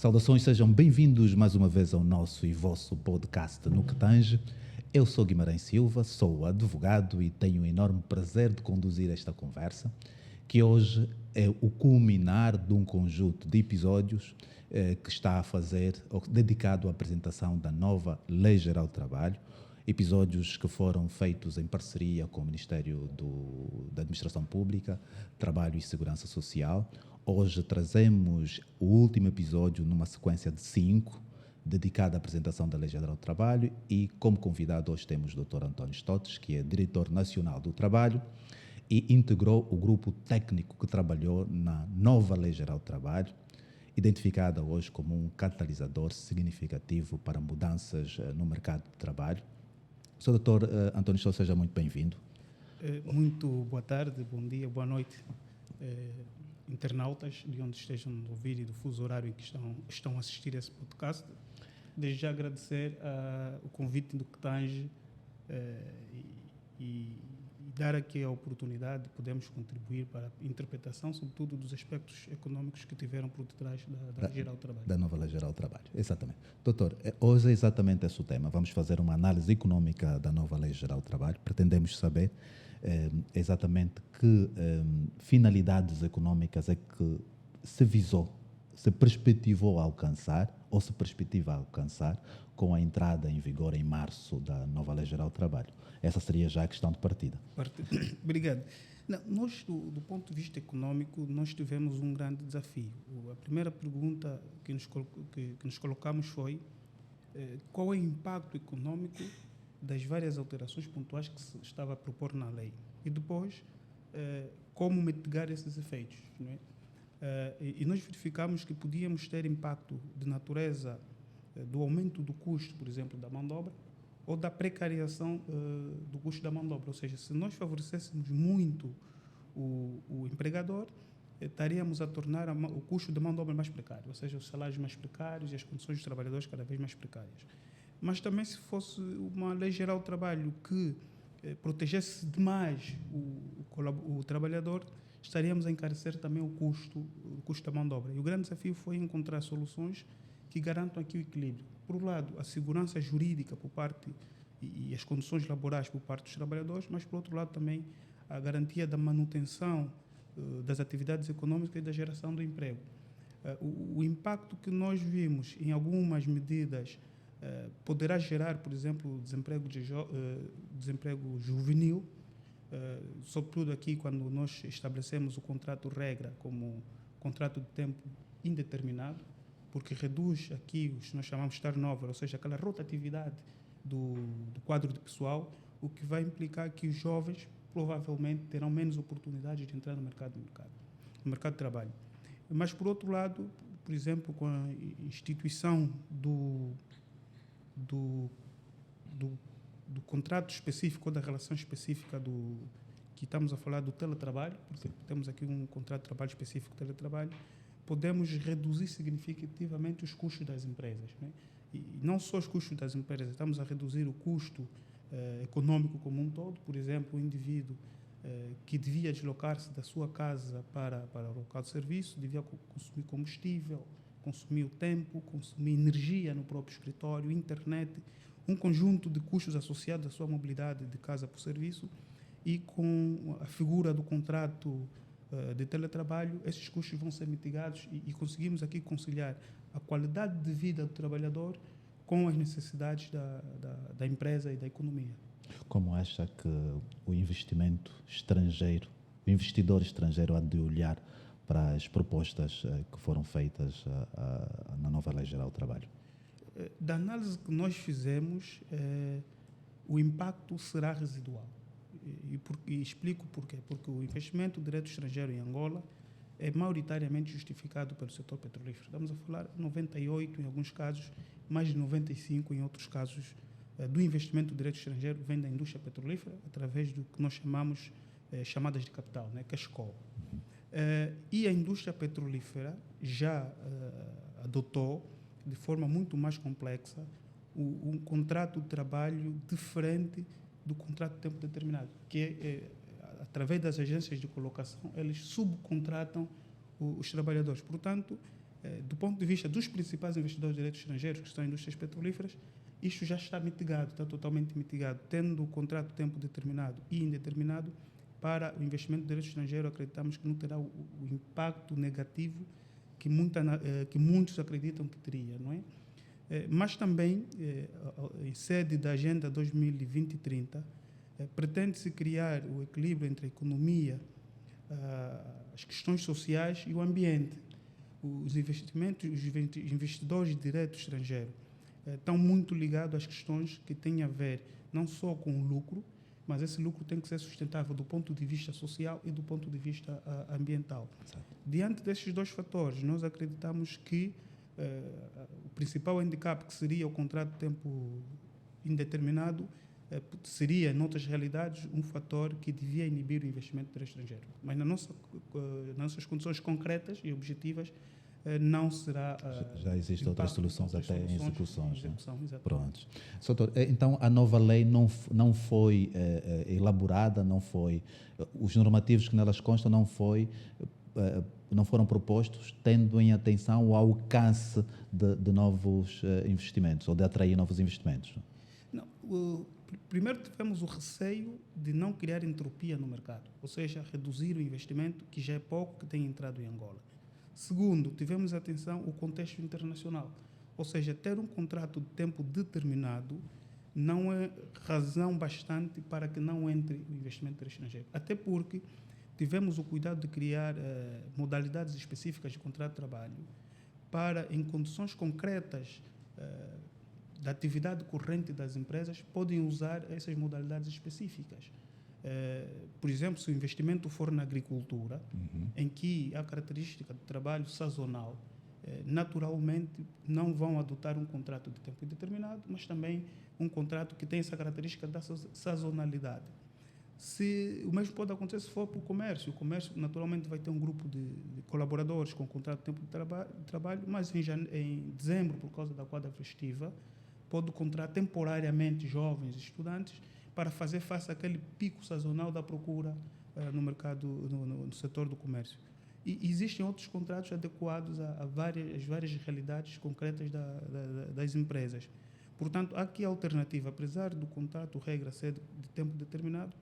Saudações, sejam bem-vindos mais uma vez ao nosso e vosso podcast No Que Tange. Eu sou Guimarães Silva, sou advogado e tenho o enorme prazer de conduzir esta conversa, que hoje é o culminar de um conjunto de episódios que está a fazer, dedicado à apresentação da nova Lei Geral do Trabalho, episódios que foram feitos em parceria com o Ministério da Administração Pública, Trabalho e Segurança Social. Hoje trazemos o último episódio numa sequência de 5, dedicada à apresentação da Lei Geral do Trabalho, e como convidado hoje temos o Dr. António Stotes, que é Diretor Nacional do Trabalho e integrou o grupo técnico que trabalhou na nova Lei Geral do Trabalho, identificada hoje como um catalisador significativo para mudanças no mercado de trabalho. Sr. Dr. António Stotes, seja muito bem-vindo. Muito boa tarde, bom dia, boa noite, internautas de onde estejam a ouvir e do fuso horário em que estão a assistir a esse podcast. Desde já agradecer o convite do Que Tange e dar aqui a oportunidade de podermos contribuir para a interpretação, sobretudo dos aspectos econômicos que tiveram por detrás da Lei Geral do Trabalho. Da nova Lei Geral do Trabalho, exatamente. Doutor, hoje é exatamente esse o tema. Vamos fazer uma análise econômica da nova Lei Geral do Trabalho. Pretendemos saber exatamente que finalidades econômicas é que se visou, se perspectivou alcançar ou se perspectiva alcançar com a entrada em vigor em março da nova Lei Geral do Trabalho. Essa seria já a questão de partida. Obrigado. Não, nós, do ponto de vista econômico, nós tivemos um grande desafio. A primeira pergunta que nos colocamos foi qual é o impacto econômico das várias alterações pontuais que se estava a propor na lei. E depois, como mitigar esses efeitos. Não é? E nós verificamos que podíamos ter impacto de natureza do aumento do custo, por exemplo, da mão de obra, ou da precarização do custo da mão de obra. Ou seja, se nós favorecêssemos muito o empregador, estaríamos a tornar o custo da mão de obra mais precário, ou seja, os salários mais precários e as condições dos trabalhadores cada vez mais precárias. Mas também, se fosse uma lei geral do trabalho que protegesse demais o trabalhador, estaríamos a encarecer também o custo da mão de obra. E o grande desafio foi encontrar soluções que garantam aqui o equilíbrio. Por um lado, a segurança jurídica por parte e as condições laborais por parte dos trabalhadores, mas, por outro lado, também a garantia da manutenção das atividades econômicas e da geração do emprego. O impacto que nós vimos em algumas medidas poderá gerar, por exemplo, desemprego juvenil, sobretudo aqui quando nós estabelecemos o contrato-regra como contrato de tempo indeterminado, porque reduz aqui o que nós chamamos de turnover, ou seja, aquela rotatividade do quadro de pessoal, o que vai implicar que os jovens provavelmente terão menos oportunidades de entrar no mercado de trabalho. Mas, por outro lado, por exemplo, com a instituição do contrato específico ou da relação específica que estamos a falar do teletrabalho, porque temos aqui um contrato de trabalho específico de teletrabalho, podemos reduzir significativamente os custos das empresas. Né? E não só os custos das empresas, estamos a reduzir o custo econômico como um todo. Por exemplo, o indivíduo que devia deslocar-se da sua casa para o local de serviço, devia consumir combustível, consumir o tempo, consumir energia no próprio escritório, internet, um conjunto de custos associados à sua mobilidade de casa para o serviço, e com a figura do contrato de teletrabalho, esses custos vão ser mitigados e conseguimos aqui conciliar a qualidade de vida do trabalhador com as necessidades da empresa e da economia. Como acha que o investidor estrangeiro há de olhar para as propostas que foram feitas na nova Lei Geral do Trabalho? Da análise que nós fizemos, o impacto será residual. E explico porquê. Porque o investimento direto estrangeiro em Angola é maioritariamente justificado pelo setor petrolífero. Estamos a falar 98% em alguns casos, mais de 95% em outros casos, do investimento direto estrangeiro vem da indústria petrolífera através do que nós chamamos chamadas de capital, né, cash call. E a indústria petrolífera já adotou, de forma muito mais complexa, um contrato de trabalho diferente do contrato de tempo determinado, que através das agências de colocação, eles subcontratam os trabalhadores. Portanto, Do ponto de vista dos principais investidores diretos estrangeiros que estão em indústrias petrolíferas, isto já está mitigado, está totalmente mitigado, tendo o contrato de tempo determinado e indeterminado. Para o investimento direto estrangeiro, acreditamos que não terá o impacto negativo que muitos acreditam que teria, não é? Mas também, em sede da Agenda 2020 e 30, pretende-se criar o equilíbrio entre a economia, as questões sociais e o ambiente. Os investidores diretos estrangeiros estão muito ligados às questões que têm a ver não só com o lucro, mas esse lucro tem que ser sustentável do ponto de vista social e do ponto de vista ambiental. Exato. Diante desses dois fatores, nós acreditamos que o principal handicap, que seria o contrato de tempo indeterminado, seria, em outras realidades, um fator que devia inibir o investimento estrangeiro. Mas nas nossas condições concretas e objetivas, não será... Já existem outras soluções até em execuções. Pronto. Doutor, então a nova lei não foi elaborada, os normativos que nelas constam não foram propostos tendo em atenção o alcance de novos investimentos ou de atrair novos investimentos? Não. Primeiro tivemos o receio de não criar entropia no mercado, ou seja, reduzir o investimento, que já é pouco que tem entrado em Angola. Segundo, tivemos atenção ao contexto internacional, ou seja, ter um contrato de tempo determinado não é razão bastante para que não entre o investimento estrangeiro. Até porque tivemos o cuidado de criar modalidades específicas de contrato de trabalho para, em condições concretas da atividade corrente das empresas, podem usar essas modalidades específicas. Por exemplo, se o investimento for na agricultura, em que há característica de trabalho sazonal, naturalmente não vão adotar um contrato de tempo indeterminado, mas também um contrato que tem essa característica da sazonalidade. O mesmo pode acontecer se for para o comércio. O comércio, naturalmente, vai ter um grupo de colaboradores com contrato de tempo de trabalho, mas em dezembro, por causa da quadra festiva, pode contratar temporariamente jovens estudantes para fazer face àquele pico sazonal da procura no mercado, no setor do comércio. E existem outros contratos adequados às várias realidades concretas das empresas. Portanto, há aqui a alternativa. Apesar do contrato, regra ser de tempo determinado,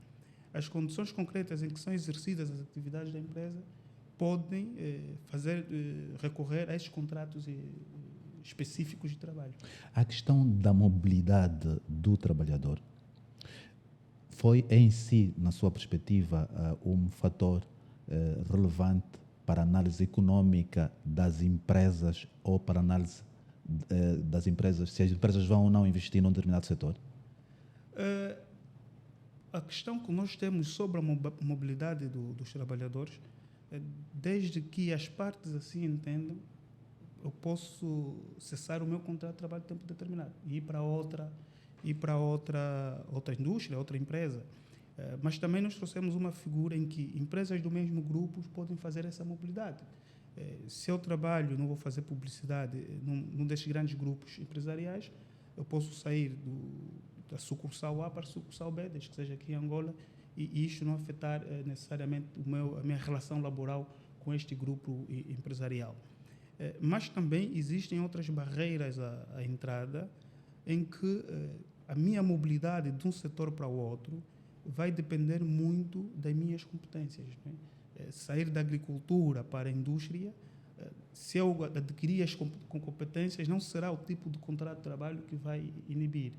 as condições concretas em que são exercidas as atividades da empresa podem recorrer a esses contratos específicos de trabalho. A questão da mobilidade do trabalhador foi em si, na sua perspectiva, um fator relevante para a análise econômica das empresas ou para a análise das empresas, se as empresas vão ou não investir num determinado setor? A questão que nós temos sobre a mobilidade dos trabalhadores, desde que as partes assim entendam, eu posso cessar o meu contrato de trabalho de tempo determinado e ir para outra indústria, outra empresa. Mas também nós trouxemos uma figura em que empresas do mesmo grupo podem fazer essa mobilidade. Se eu trabalho, não vou fazer publicidade, num desses grandes grupos empresariais, eu posso sair da sucursal A para a sucursal B, desde que seja aqui em Angola, e isto não afetar necessariamente a minha relação laboral com este grupo empresarial. Mas também existem outras barreiras à entrada, em que a minha mobilidade de um setor para o outro vai depender muito das minhas competências. Né? Sair da agricultura para a indústria, se eu adquirir as competências, não será o tipo de contrato de trabalho que vai inibir.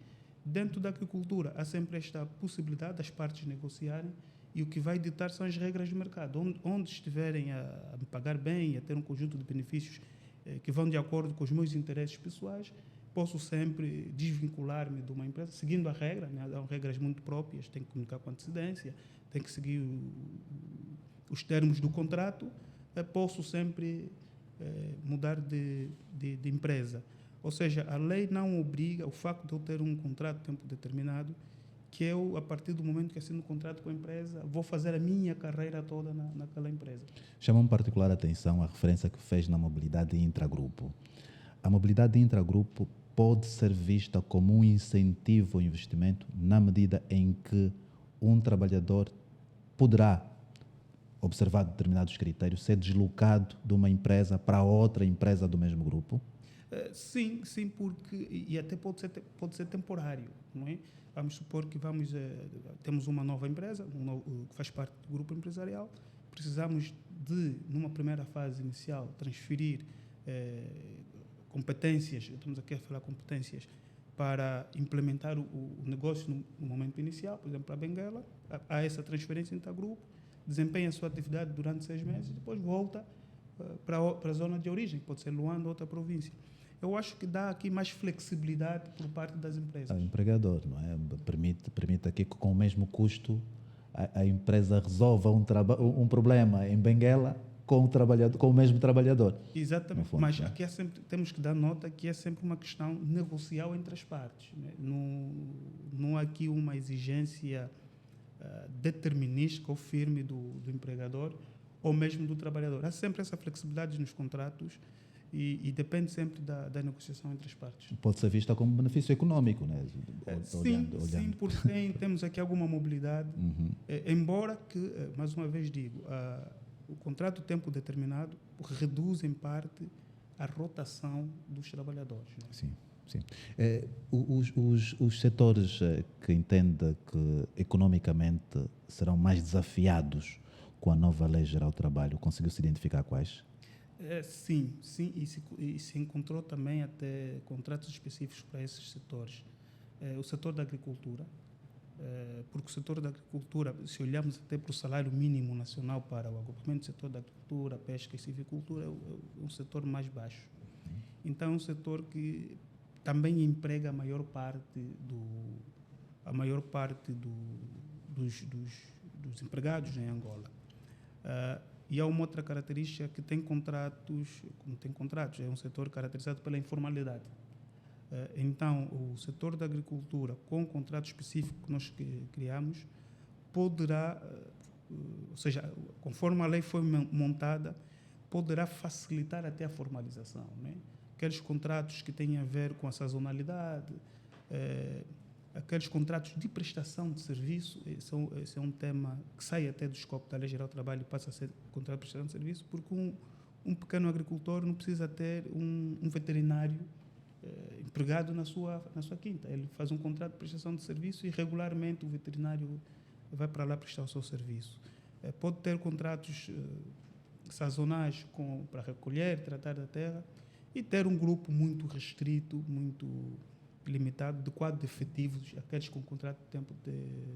Dentro da agricultura, há sempre esta possibilidade das partes negociarem, e o que vai ditar são as regras do mercado. Onde estiverem a me pagar bem, a ter um conjunto de benefícios que vão de acordo com os meus interesses pessoais, posso sempre desvincular-me de uma empresa, seguindo a regra, né? Há regras muito próprias, tem que comunicar com antecedência, tem que seguir os termos do contrato, posso sempre mudar de empresa. Ou seja, a lei não obriga, o facto de eu ter um contrato de tempo determinado, que eu, a partir do momento que assino o contrato com a empresa, vou fazer a minha carreira toda naquela empresa. Chamou-me particular atenção a referência que fez na mobilidade intragrupo. A mobilidade intragrupo pode ser vista como um incentivo ao investimento na medida em que um trabalhador poderá observado determinados critérios, ser deslocado de uma empresa para outra empresa do mesmo grupo? Sim, sim, porque e até pode ser temporário, não é? Vamos supor que temos uma nova empresa, que faz parte do grupo empresarial, precisamos de, numa primeira fase inicial, transferir competências, estamos aqui a falar competências, para implementar o negócio no momento inicial, por exemplo, para a Benguela, há essa transferência entre grupo, desempenha a sua atividade durante 6 meses e depois volta para a zona de origem, pode ser Luanda ou outra província. Eu acho que dá aqui mais flexibilidade por parte das empresas. Ao empregador, não é? Permite aqui que com o mesmo custo a empresa resolva um problema em Benguela com o mesmo trabalhador. Exatamente, fundo, mas aqui temos que dar nota que é sempre uma questão negocial entre as partes. Né? Não há aqui uma exigência determinística ou firme do empregador ou mesmo do trabalhador. Há sempre essa flexibilidade nos contratos e depende sempre da negociação entre as partes. Pode ser vista como benefício econômico, né? Olhando. Sim, porque temos aqui alguma mobilidade, embora que, mais uma vez digo, o contrato de tempo determinado reduz em parte a rotação dos trabalhadores. Né? Sim, sim. Os setores que entenda que economicamente serão mais desafiados com a nova Lei Geral do Trabalho, conseguiu-se identificar quais? Sim, e se encontrou também até contratos específicos para esses setores. O setor da agricultura, porque o setor da agricultura, se olharmos até para o salário mínimo nacional para o agrupamento do setor da agricultura, pesca e silvicultura, é um setor mais baixo. Então, é um setor que também emprega a maior parte dos empregados em Angola. E há uma outra característica que é um setor caracterizado pela informalidade. Então, o setor da agricultura, com o contrato específico que nós criamos, poderá, ou seja, conforme a lei foi montada, poderá facilitar até a formalização. Né? Aqueles contratos que têm a ver com a sazonalidade, aqueles contratos de prestação de serviço, esse é um tema que sai até do escopo da Lei Geral do Trabalho e passa a ser contrato de prestação de serviço, porque um pequeno agricultor não precisa ter um veterinário empregado na sua quinta. Ele faz um contrato de prestação de serviço e regularmente o veterinário vai para lá prestar o seu serviço. Pode ter contratos sazonais para recolher, tratar da terra e ter um grupo muito restrito, muito limitado de quadro de efetivos, aqueles com contrato de tempo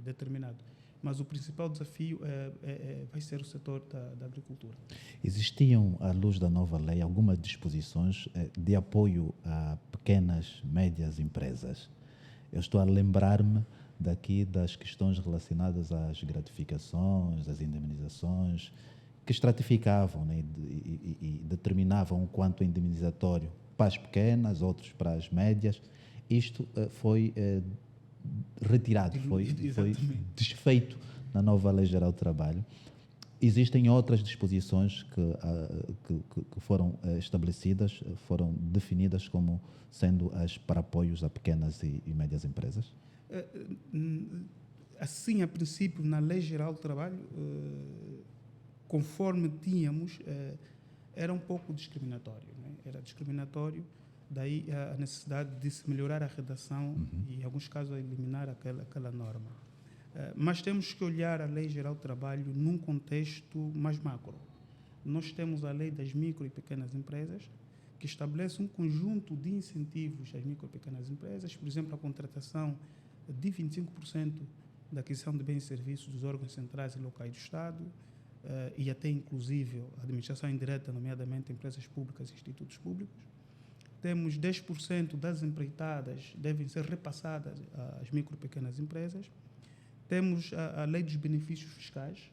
determinado. Mas o principal desafio vai ser o setor da agricultura. Existiam, à luz da nova lei, algumas disposições de apoio a pequenas, médias empresas. Eu estou a lembrar-me daqui das questões relacionadas às gratificações, às indemnizações, que estratificavam, né, e determinavam o quanto indemnizatório para as pequenas, outros para as médias. Isto foi retirado, foi desfeito na nova Lei Geral do Trabalho. Existem outras disposições que foram estabelecidas, foram definidas como sendo as para apoios a pequenas e médias empresas? Assim, a princípio, na Lei Geral do Trabalho, conforme tínhamos, era um pouco discriminatório. Né? Era discriminatório, daí a necessidade de se melhorar a redação e, em alguns casos, a eliminar aquela norma. Mas temos que olhar a Lei Geral do Trabalho num contexto mais macro. Nós temos a Lei das Micro e Pequenas Empresas, que estabelece um conjunto de incentivos às micro e pequenas empresas, por exemplo, a contratação de 25% da aquisição de bens e serviços dos órgãos centrais e locais do Estado, e até, inclusive, a administração indireta, nomeadamente empresas públicas e institutos públicos. Temos 10% das empreitadas devem ser repassadas às micro e pequenas empresas. Temos a lei dos benefícios fiscais,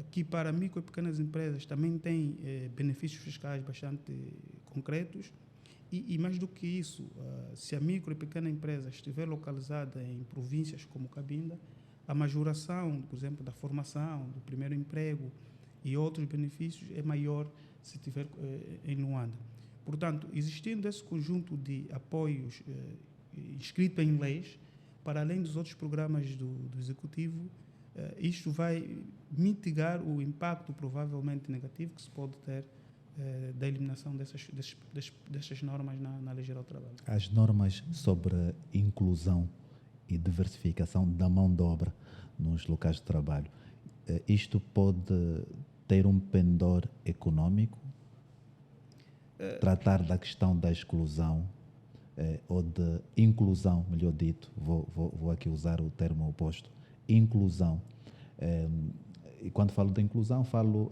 que para micro e pequenas empresas também tem benefícios fiscais bastante concretos. E mais do que isso, se a micro e pequena empresa estiver localizada em províncias como Cabinda, a majoração, por exemplo, da formação, do primeiro emprego e outros benefícios é maior se estiver em Luanda. Portanto, existindo esse conjunto de apoios inscrito em leis, para além dos outros programas do Executivo, isto vai mitigar o impacto provavelmente negativo que se pode ter da eliminação dessas normas na Lei Geral do Trabalho. As normas sobre inclusão e diversificação da mão de obra nos locais de trabalho, isto pode ter um pendor econômico? Tratar da questão da exclusão ou de inclusão, melhor dito, vou aqui usar o termo oposto, inclusão. E quando falo de inclusão, falo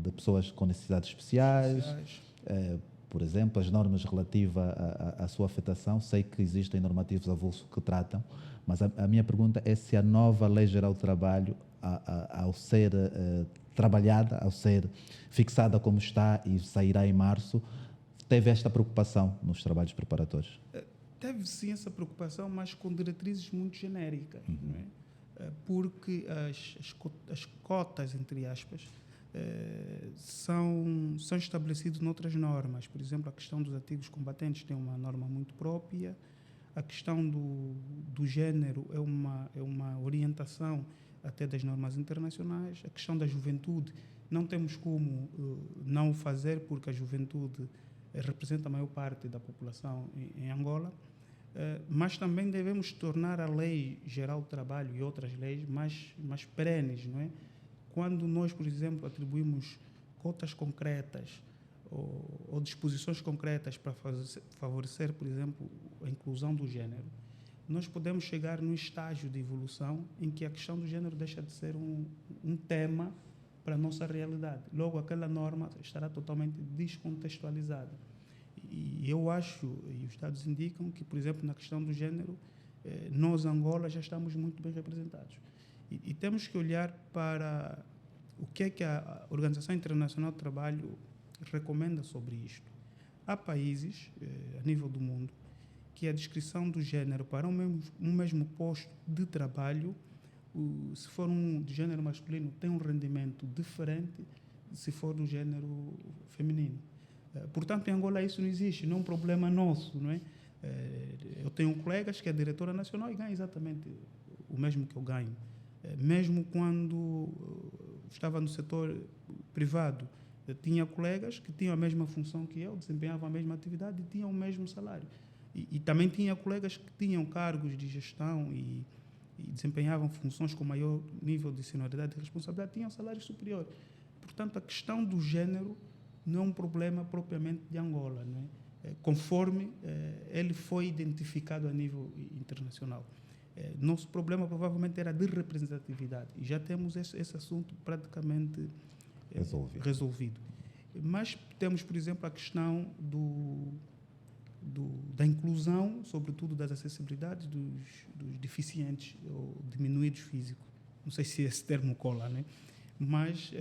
de pessoas com necessidades especiais, por exemplo, as normas relativas à sua afetação. Sei que existem normativos avulsos que tratam, mas a minha pergunta é se a nova Lei Geral do Trabalho, ao ser trabalhada, ao ser fixada como está e sairá em março, teve esta preocupação nos trabalhos preparatórios? Teve sim essa preocupação, mas com diretrizes muito genéricas, não é? Porque as cotas, entre aspas, são estabelecidas noutras normas. Por exemplo, a questão dos artigos combatentes tem uma norma muito própria, a questão do género é uma orientação até das normas internacionais, a questão da juventude não temos como não o fazer, porque a juventude representa a maior parte da população em Angola, mas também devemos tornar a Lei Geral do Trabalho e outras leis mais perenes, não é? Quando nós, por exemplo, atribuímos cotas concretas ou disposições concretas para favorecer, por exemplo, a inclusão do género, nós podemos chegar num estágio de evolução em que a questão do género deixa de ser um tema para a nossa realidade. Logo, aquela norma estará totalmente descontextualizada. E eu acho, e os dados indicam que, por exemplo, na questão do género, nós, Angola, já estamos muito bem representados. E temos que olhar para o que é que a Organização Internacional do Trabalho recomenda sobre isto. Há países, a nível do mundo, que a descrição do género para um mesmo posto de trabalho, se for de género masculino, tem um rendimento diferente se for do género feminino. Portanto, em Angola isso não existe, não é um problema nosso, não é? Eu tenho colegas que é diretora nacional e ganha exatamente o mesmo que eu ganho. Mesmo quando estava no setor privado, eu tinha colegas que tinham a mesma função que eu, desempenhavam a mesma atividade e tinham o mesmo salário. E também tinha colegas que tinham cargos de gestão e desempenhavam funções com maior nível de senioridade e responsabilidade, tinham salário superior. Portanto, a questão do género não é um problema propriamente de Angola, não é? Conforme ele foi identificado a nível internacional. Nosso problema provavelmente era de representatividade e já temos esse assunto praticamente resolvido. Mas temos, por exemplo, a questão da inclusão, sobretudo das acessibilidades dos deficientes ou diminuídos físicos. Não sei se esse termo cola, né? Mas,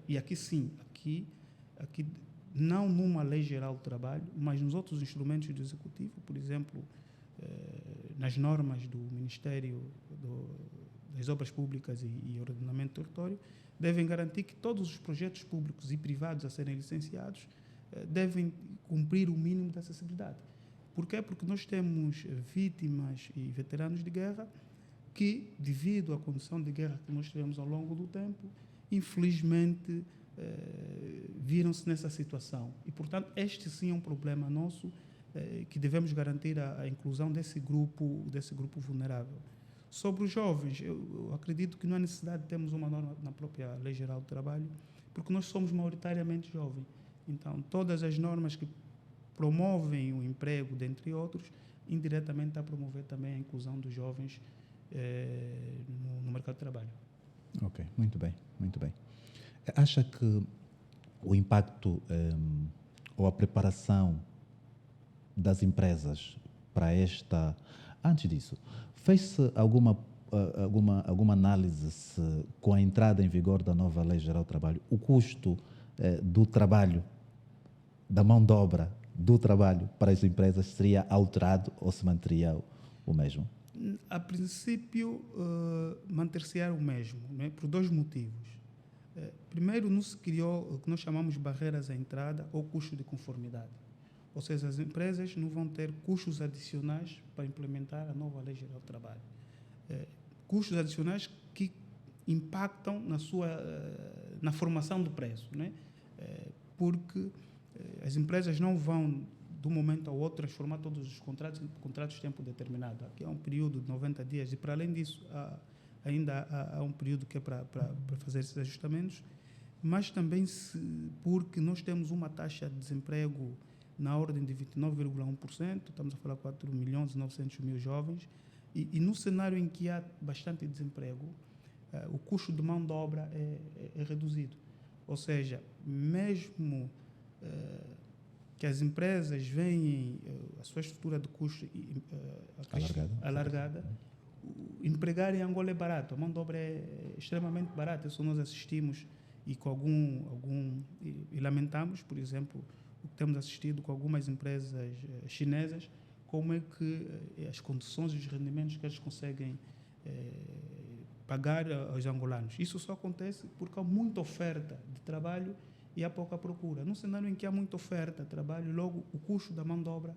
e aqui sim, aqui não numa Lei Geral do Trabalho, mas nos outros instrumentos do Executivo, por exemplo, nas normas do Ministério das Obras Públicas e Ordenamento do Território, devem garantir que todos os projetos públicos e privados a serem licenciados devem cumprir o mínimo de acessibilidade. Por quê? Porque nós temos vítimas e veteranos de guerra que, devido à condição de guerra que nós tivemos ao longo do tempo, infelizmente viram-se nessa situação. E, portanto, este sim é um problema nosso que devemos garantir a inclusão desse grupo vulnerável. Sobre os jovens, eu acredito que não há necessidade de termos uma norma na própria Lei Geral do Trabalho, porque nós somos maioritariamente jovens. Então, todas as normas que promovem o emprego, dentre outros, indiretamente está a promover também a inclusão dos jovens no mercado de trabalho. Ok, muito bem, muito bem. Acha que o impacto ou a preparação das empresas para esta... Antes disso, fez-se alguma análise com a entrada em vigor da nova Lei Geral do Trabalho, o custo do trabalho, da mão de obra do trabalho para as empresas seria alterado ou se manteria o mesmo? A princípio, manter-se-á o mesmo, né, por dois motivos. Primeiro, não se criou o que nós chamamos de barreiras à entrada ou custo de conformidade. Ou seja, as empresas não vão ter custos adicionais para implementar a nova Lei Geral do Trabalho. Custos adicionais que impactam na formação do preço, né? Porque as empresas não vão, de um momento ao outro, transformar todos os contratos de tempo determinado. Aqui há um período de 90 dias e, para além disso, ainda há um período que é para fazer esses ajustamentos, mas também porque nós temos uma taxa de desemprego na ordem de 29,1%, estamos a falar de 4.900.000 jovens, e no cenário em que há bastante desemprego, o custo de mão de obra é reduzido. Ou seja, mesmo que as empresas venham a sua estrutura de custo alargada, empregar em Angola é barato, a mão de obra é extremamente barata. Isso nós assistimos e lamentamos, por exemplo, o que temos assistido com algumas empresas chinesas, como é que as condições e os rendimentos que eles conseguem pagar aos angolanos. Isso só acontece porque há muita oferta de trabalho e há pouca procura. Num cenário em que há muita oferta de trabalho, logo o custo da mão de obra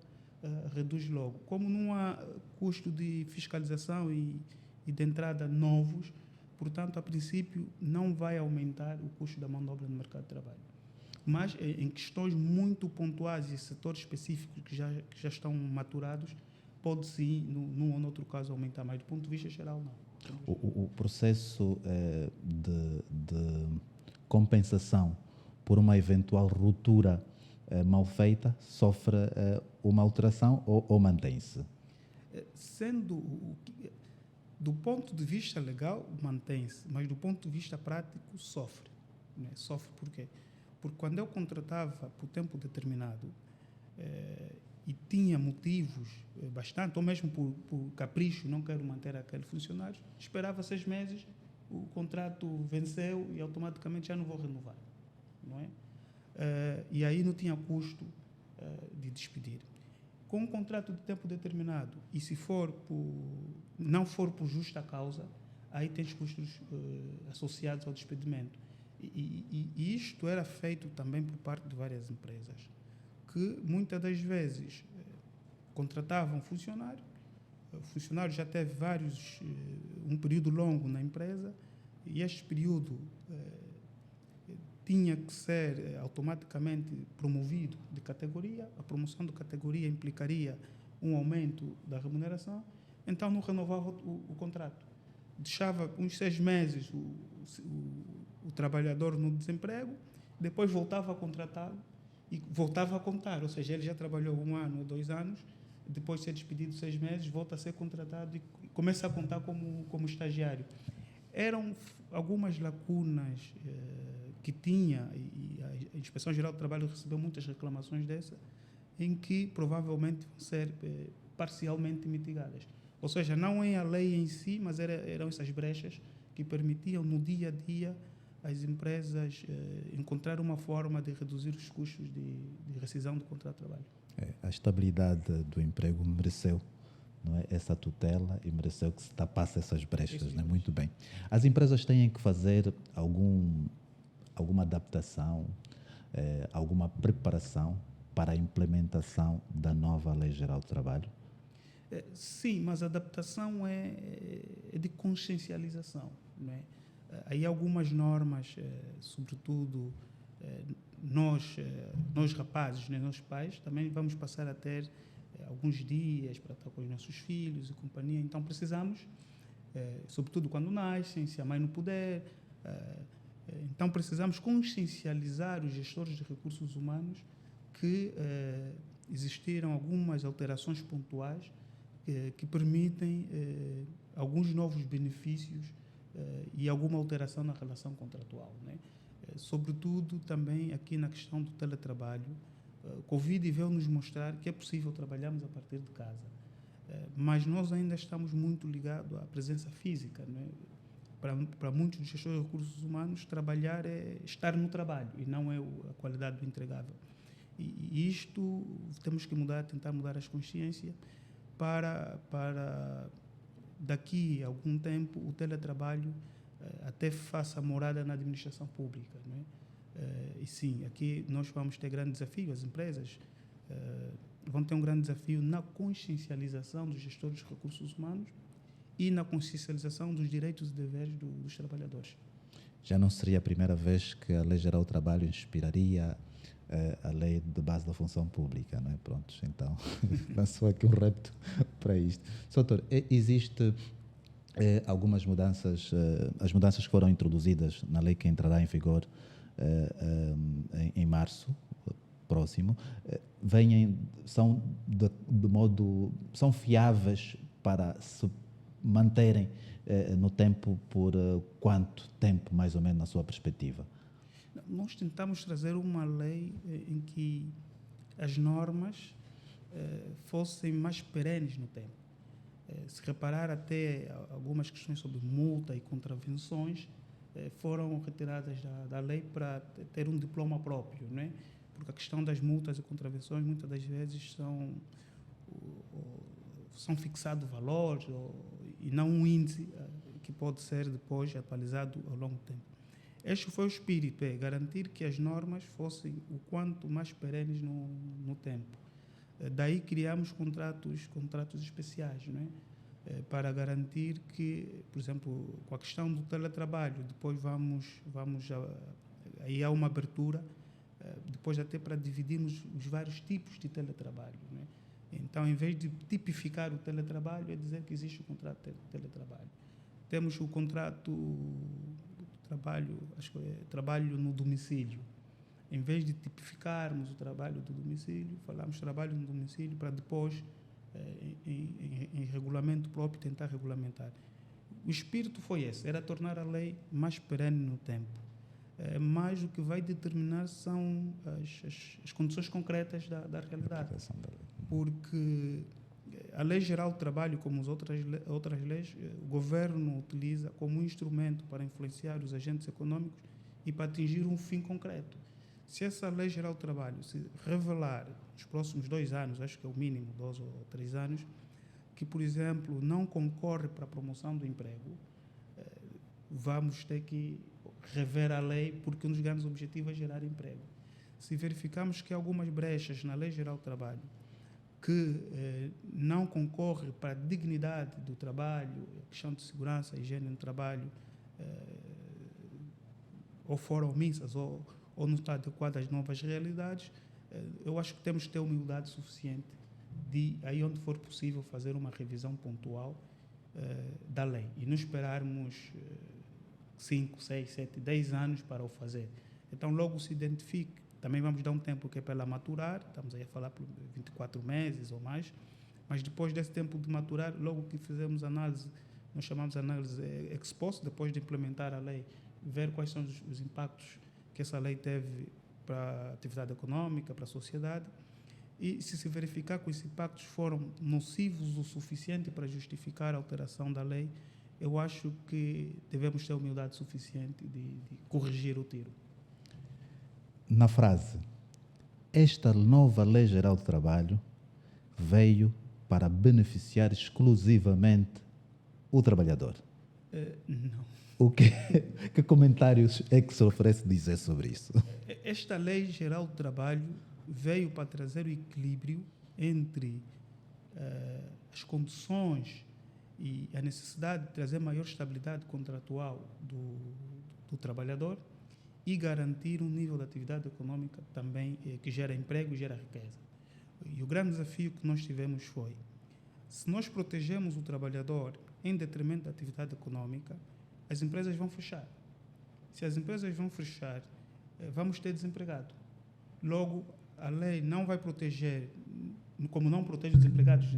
reduz logo. Como não há custo de fiscalização e de entrada novos, portanto, a princípio, não vai aumentar o custo da mão de obra no mercado de trabalho. Mas em questões muito pontuais e setores específicos que já estão maturados, pode sim, num ou noutro caso, aumentar mais. Do ponto de vista geral, não. O processo de compensação por uma eventual ruptura mal feita sofre uma alteração ou mantém-se? Do ponto de vista legal, mantém-se, mas do ponto de vista prático, sofre. Né? Sofre por quê? Porque quando eu contratava por tempo determinado e tinha motivos bastante, ou mesmo por capricho, não quero manter aquele funcionário, esperava 6 meses, o contrato venceu e automaticamente já não vou renovar. Não é? E aí não tinha custo de despedir. Com um contrato de tempo determinado, e se não for por justa causa, aí tens custos associados ao despedimento. E isto era feito também por parte de várias empresas, que muitas das vezes contratavam funcionário, o funcionário já teve um período longo na empresa, e este período tinha que ser automaticamente promovido de categoria. A promoção de categoria implicaria um aumento da remuneração, então não renovava o contrato. Deixava uns 6 meses o trabalhador no desemprego, depois voltava a contratá-lo e voltava a contar, ou seja, ele já trabalhou 1 ano ou 2 anos, depois de ser despedido 6 meses, volta a ser contratado e começa a contar como estagiário. Eram algumas lacunas que tinha, e a Inspeção Geral do Trabalho recebeu muitas reclamações dessa, em que provavelmente vão ser parcialmente mitigadas. Ou seja, não é a lei em si, mas eram essas brechas que permitiam, no dia a dia, as empresas encontrar uma forma de reduzir os custos de rescisão do contrato de trabalho. A estabilidade do emprego mereceu, não é, essa tutela, e mereceu que se tapasse essas brechas. Não é? Muito bem. As empresas têm que fazer alguma adaptação, alguma preparação para a implementação da nova Lei Geral do Trabalho? Sim, mas a adaptação é de consciencialização. Não é? Aí algumas normas, sobretudo nós rapazes, né, nós pais, também vamos passar a ter alguns dias para estar com os nossos filhos e companhia. Então precisamos, sobretudo quando nascem, se a mãe não puder, então precisamos consciencializar os gestores de recursos humanos que existiram algumas alterações pontuais que permitem alguns novos benefícios e alguma alteração na relação contratual. Né? Sobretudo também aqui na questão do teletrabalho, o Covid veio nos mostrar que é possível trabalharmos a partir de casa, mas nós ainda estamos muito ligados à presença física. Né? Para muitos dos gestores de recursos humanos, trabalhar é estar no trabalho e não é a qualidade do entregável. E isto temos que tentar mudar as consciências para daqui a algum tempo o teletrabalho até faça morada na administração pública. Não é? E sim, aqui nós vamos ter grande desafio, as empresas vão ter um grande desafio na consciencialização dos gestores de recursos humanos e na consciencialização dos direitos e deveres dos trabalhadores. Já não seria a primeira vez que a Lei Geral do Trabalho inspiraria a lei de base da função pública, não é? Pronto, então lançou aqui um repto para isto. Doutor, existe algumas mudanças, as mudanças que foram introduzidas na lei que entrará em vigor em março próximo, são fiáveis para se manterem no tempo por quanto tempo, mais ou menos, na sua perspectiva? Nós tentamos trazer uma lei em que as normas fossem mais perenes no tempo. Se reparar, até algumas questões sobre multa e contravenções foram retiradas da lei para ter um diploma próprio, não é? Porque a questão das multas e contravenções muitas das vezes são fixados valores e não um índice que pode ser depois atualizado ao longo do tempo. Este foi o espírito, garantir que as normas fossem o quanto mais perenes no tempo. Daí criamos contratos especiais, não é? Para garantir que, por exemplo, com a questão do teletrabalho, depois aí há uma abertura, depois até para dividirmos os vários tipos de teletrabalho, não é? Então, em vez de tipificar o teletrabalho, é dizer que existe o contrato de teletrabalho. Temos o contrato trabalho no domicílio. Em vez de tipificarmos o trabalho do domicílio, falamos trabalho no domicílio para depois, em regulamento próprio, tentar regulamentar. O espírito foi esse, era tornar a lei mais perene no tempo. Mas o que vai determinar são as condições concretas da realidade. Porque a Lei Geral do Trabalho, como as outras leis, o governo utiliza como instrumento para influenciar os agentes econômicos e para atingir um fim concreto. Se essa Lei Geral do Trabalho se revelar nos próximos 2 anos, acho que é o mínimo, 2 ou 3 anos, que, por exemplo, não concorre para a promoção do emprego, vamos ter que rever a lei, porque um dos grandes objetivos é gerar emprego. Se verificarmos que há algumas brechas na Lei Geral do Trabalho que não concorre para a dignidade do trabalho, a questão de segurança e higiene no trabalho, ou foram omissas ou não está adequada às novas realidades, eu acho que temos que ter humildade suficiente de, aí onde for possível, fazer uma revisão pontual da lei e não esperarmos 5, 6, 7, 10 anos para o fazer. Então, logo se identifique. Também vamos dar um tempo que é para ela maturar, estamos aí a falar por 24 meses ou mais, mas depois desse tempo de maturar, logo que fizemos análise, nós chamamos de análise ex post, depois de implementar a lei, ver quais são os impactos que essa lei teve para a atividade econômica, para a sociedade, e se verificar que os impactos foram nocivos o suficiente para justificar a alteração da lei, eu acho que devemos ter humildade suficiente de corrigir o tiro. Na frase, esta nova Lei Geral do Trabalho veio para beneficiar exclusivamente o trabalhador. Não. Que comentários é que se oferece dizer sobre isso? Esta Lei Geral do Trabalho veio para trazer o equilíbrio entre as condições e a necessidade de trazer maior estabilidade contratual do trabalhador e garantir um nível de atividade econômica também que gera emprego e gera riqueza. E o grande desafio que nós tivemos foi, se nós protegemos o trabalhador em detrimento da atividade econômica, as empresas vão fechar. Se as empresas vão fechar, vamos ter desempregado. Logo, a lei não vai proteger, como não protege os empregados,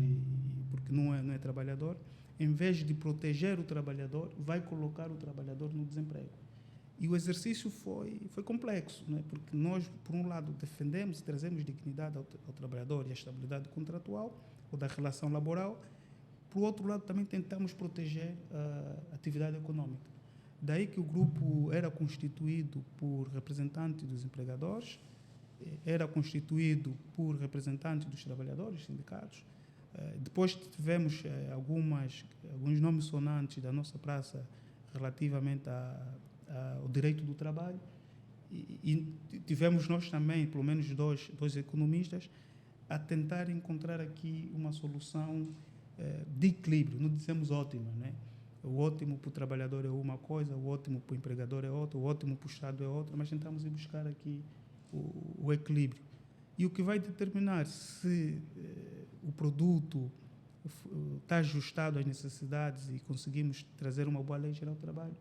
porque não é trabalhador, em vez de proteger o trabalhador, vai colocar o trabalhador no desemprego. E o exercício foi complexo, né? Porque nós, por um lado, defendemos e trazemos dignidade ao trabalhador e a estabilidade contratual ou da relação laboral, por outro lado, também tentamos proteger a atividade econômica. Daí que o grupo era constituído por representantes dos empregadores, era constituído por representantes dos trabalhadores, sindicatos. Depois tivemos alguns nomes sonantes da nossa praça relativamente ao direito do trabalho e tivemos nós também, pelo menos dois economistas, a tentar encontrar aqui uma solução de equilíbrio, não dizemos ótima, né? O ótimo para o trabalhador é uma coisa, o ótimo para o empregador é outra, o ótimo para o Estado é outra, mas tentamos ir buscar aqui o equilíbrio. E o que vai determinar se o produto está ajustado às necessidades e conseguimos trazer uma boa lei geral do trabalho,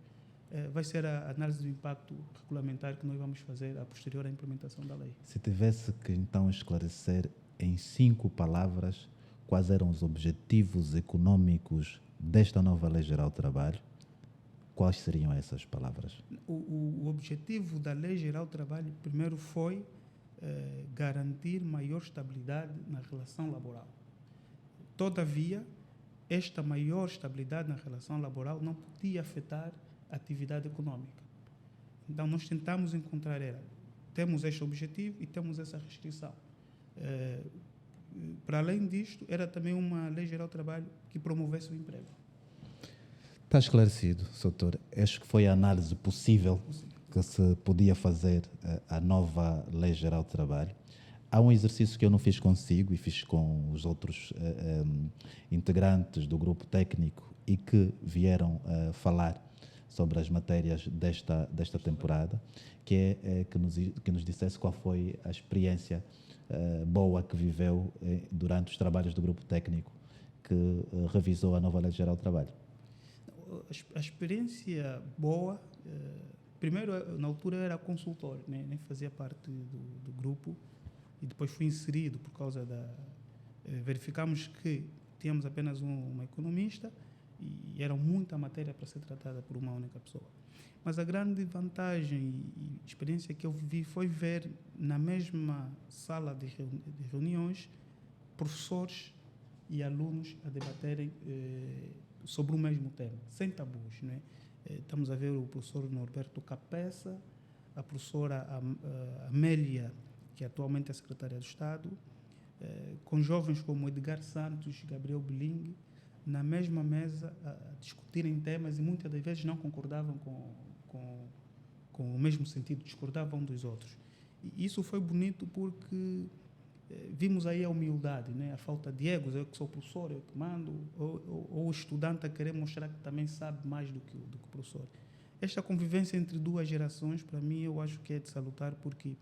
vai ser a análise do impacto regulamentar que nós vamos fazer a posterior à implementação da lei. Se tivesse que então esclarecer em 5 palavras quais eram os objetivos econômicos desta nova Lei Geral do Trabalho, quais seriam essas palavras? O objetivo da Lei Geral do Trabalho, primeiro, foi garantir maior estabilidade na relação laboral. Todavia, esta maior estabilidade na relação laboral não podia afetar a atividade econômica. Então, nós tentamos encontrar, temos este objetivo e temos essa restrição. Para além disto, era também uma Lei Geral do Trabalho que promovesse o emprego. Está esclarecido, doutor. Acho que foi a análise possível que se podia fazer a nova Lei Geral do Trabalho. Há um exercício que eu não fiz consigo e fiz com os outros integrantes do grupo técnico e que vieram falar sobre as matérias desta temporada, que é que nos dissesse qual foi a experiência boa que viveu durante os trabalhos do grupo técnico que revisou a nova Lei Geral do Trabalho. A experiência boa, primeiro, na altura era consultor, nem fazia parte do grupo, e depois fui inserido por causa verificamos que tínhamos apenas uma economista e era muita matéria para ser tratada por uma única pessoa. Mas a grande vantagem e experiência que eu vivi foi ver na mesma sala de reuniões professores e alunos a debaterem sobre o mesmo tema, sem tabus, né? Estamos a ver o professor Norberto Capessa, a professora Amélia, que atualmente é secretária do Estado, com jovens como Edgar Santos, Gabriel Biling, na mesma mesa a discutirem temas e muitas das vezes não concordavam com o mesmo sentido, discordavam dos outros. E isso foi bonito porque vimos aí a humildade, né? A falta de egos, eu que sou professor, eu que mando, ou o estudante a querer mostrar que também sabe mais do que o professor. Esta convivência entre duas gerações, para mim, eu acho que é de salutar porque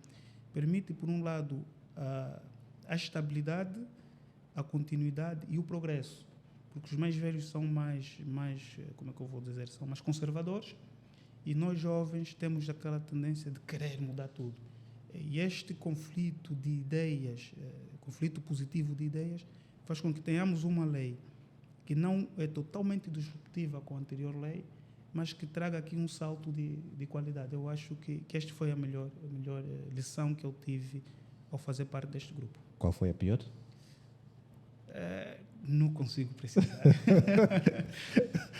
permite, por um lado, a estabilidade, a continuidade e o progresso. Porque os mais velhos são mais, como é que eu vou dizer, são mais conservadores e nós jovens temos aquela tendência de querer mudar tudo. E este conflito de ideias, conflito positivo de ideias, faz com que tenhamos uma lei que não é totalmente disruptiva com a anterior lei, mas que traga aqui um salto de qualidade. Eu acho que esta foi a melhor lição que eu tive ao fazer parte deste grupo. Qual foi a pior? Não consigo precisar.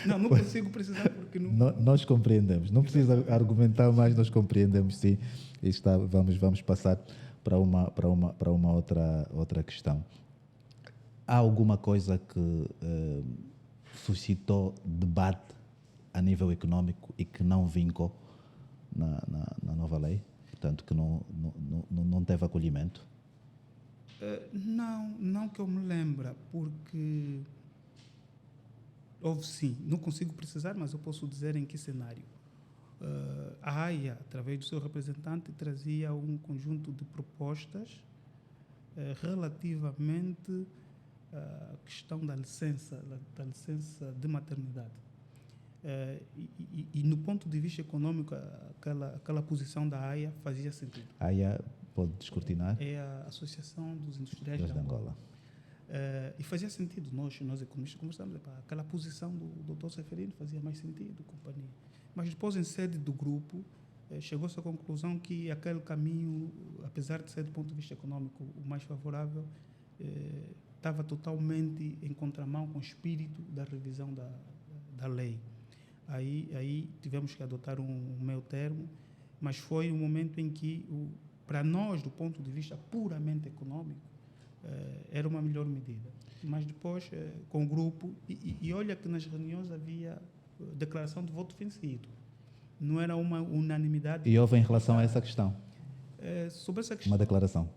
não consigo precisar porque não... Nós compreendemos. Não precisa argumentar mais, nós compreendemos, sim. Vamos passar para uma outra questão. Há alguma coisa que suscitou debate a nível econômico e que não vincou na nova lei? Portanto, que não teve acolhimento? Não que eu me lembre, porque houve sim, não consigo precisar, mas eu posso dizer em que cenário. A AIA, através do seu representante, trazia um conjunto de propostas relativamente à questão da licença de maternidade. E no ponto de vista econômico, aquela posição da AIA fazia sentido. A AIA pode descortinar? É a Associação dos Industriais de Angola. E fazia sentido, nós economistas conversamos, aquela posição do Dr. Seferino fazia mais sentido, companhia. Mas depois, em sede do grupo, chegou-se à conclusão que aquele caminho, apesar de ser do ponto de vista econômico o mais favorável, estava totalmente em contramão com o espírito da revisão da lei. Aí tivemos que adotar um meio termo, mas foi um momento em que, para nós, do ponto de vista puramente econômico, era uma melhor medida. Mas depois, com o grupo, e olha que nas reuniões havia declaração de voto vencido. Não era uma unanimidade. E houve em relação a essa questão? Sobre essa questão. Uma declaração?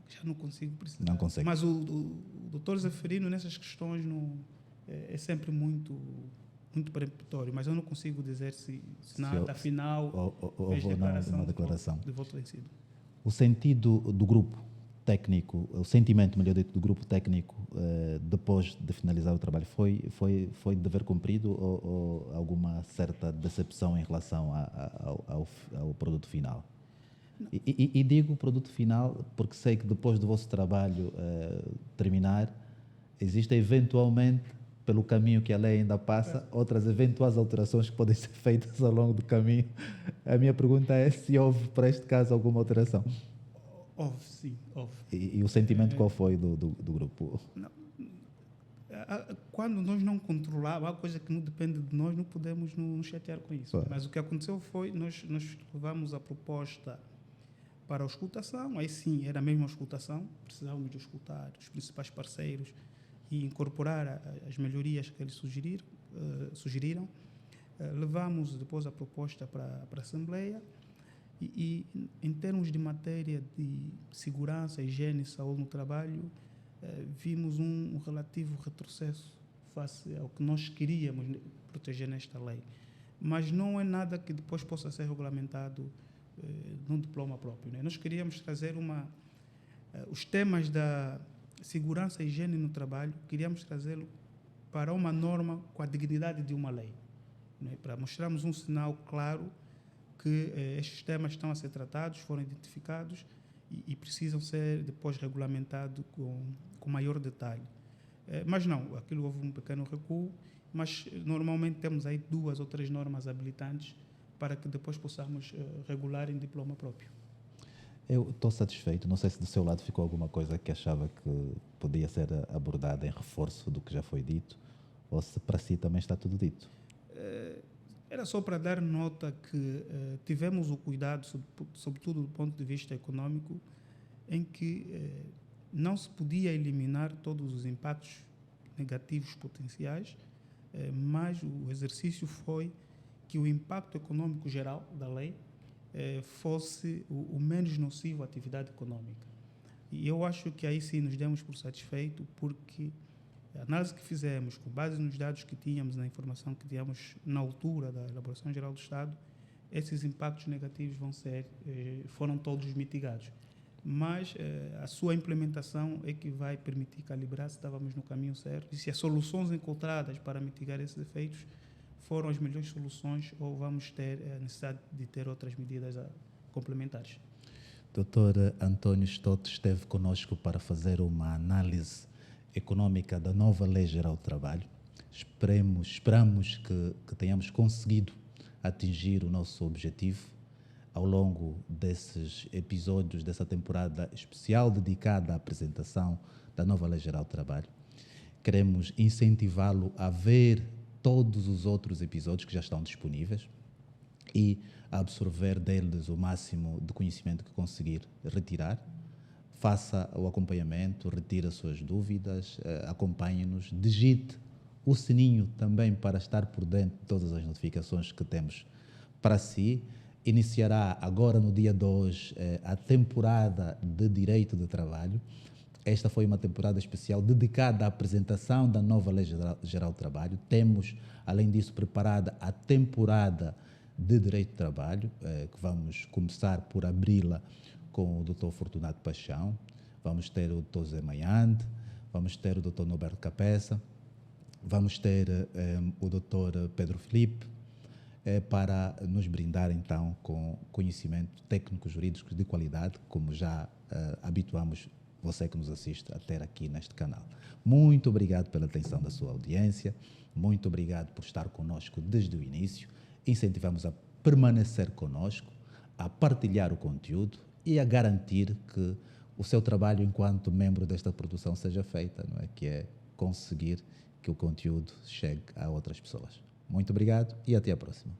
Já não consigo precisar. Não consegue. Mas o doutor Zeferino, nessas questões, é sempre muito peremptório, mas eu não consigo dizer se nada, afinal, houve ou não uma declaração. De voto vencido. O sentido do grupo técnico, o sentimento, melhor dito, do grupo técnico depois de finalizar o trabalho foi dever cumprido ou alguma certa decepção em relação ao produto final? E digo produto final porque sei que depois do vosso trabalho terminar, existem eventualmente, pelo caminho que a lei ainda passa, outras eventuais alterações que podem ser feitas ao longo do caminho. A minha pergunta é se houve, para este caso, alguma alteração. Houve, sim, houve. E o sentimento qual foi do grupo? Não, quando nós não controlamos, há coisa que não depende de nós, não podemos nos chatear com isso. Mas o que aconteceu foi, nós levamos a proposta para a escutação, aí sim, era a mesma escutação, precisávamos de escutar os principais parceiros e incorporar as melhorias que eles sugeriram. Levamos depois a proposta para a Assembleia e em termos de matéria de segurança, higiene e saúde no trabalho, vimos um relativo retrocesso face ao que nós queríamos proteger nesta lei. Mas não é nada que depois possa ser regulamentado num diploma próprio, né? Nós queríamos trazer os temas da segurança e higiene no trabalho, queríamos trazê-lo para uma norma com a dignidade de uma lei, né? Para mostrarmos um sinal claro que estes temas estão a ser tratados, foram identificados e precisam ser depois regulamentados com maior detalhe. Mas não, aquilo houve um pequeno recuo, mas normalmente temos aí 2 ou 3 normas habilitantes para que depois possamos regular em diploma próprio. Eu estou satisfeito. Não sei se do seu lado ficou alguma coisa que achava que podia ser abordada em reforço do que já foi dito, ou se para si também está tudo dito. Era só para dar nota que tivemos o cuidado, sobretudo do ponto de vista econômico, em que não se podia eliminar todos os impactos negativos potenciais, mas o exercício foi que o impacto econômico geral da lei fosse o menos nocivo à atividade econômica. E eu acho que aí sim nos demos por satisfeito, porque a análise que fizemos, com base nos dados que tínhamos, na informação que tínhamos na altura da Elaboração Geral do Estado, esses impactos negativos foram todos mitigados. Mas a sua implementação é que vai permitir calibrar se estávamos no caminho certo e se as soluções encontradas para mitigar esses efeitos foram as melhores soluções ou vamos ter a necessidade de ter outras medidas complementares. Dr. António Stott esteve conosco para fazer uma análise econômica da nova Lei Geral do Trabalho. Esperamos que tenhamos conseguido atingir o nosso objetivo ao longo desses episódios, dessa temporada especial dedicada à apresentação da nova Lei Geral do Trabalho. Queremos incentivá-lo a ver todos os outros episódios que já estão disponíveis e a absorver deles o máximo de conhecimento que conseguir retirar. Faça o acompanhamento, retire as suas dúvidas, acompanhe-nos, digite o sininho também para estar por dentro de todas as notificações que temos para si. Iniciará agora no dia 2 a temporada de Direito de Trabalho. Esta foi uma temporada especial dedicada à apresentação da nova Lei Geral do Trabalho. Temos, além disso, preparada a temporada de Direito de Trabalho, que vamos começar por abri-la com o Dr. Fortunato Paixão, vamos ter o Dr. Zé Maiande, vamos ter o Dr. Norberto Capeça, vamos ter o Dr. Pedro Filipe, para nos brindar então com conhecimento técnico-jurídico de qualidade, como já habituamos você que nos assiste a ter aqui neste canal. Muito obrigado pela atenção da sua audiência, muito obrigado por estar conosco desde o início. Incentivamos a permanecer conosco, a partilhar o conteúdo e a garantir que o seu trabalho enquanto membro desta produção seja feita, não é? Que é conseguir que o conteúdo chegue a outras pessoas. Muito obrigado e até a próxima.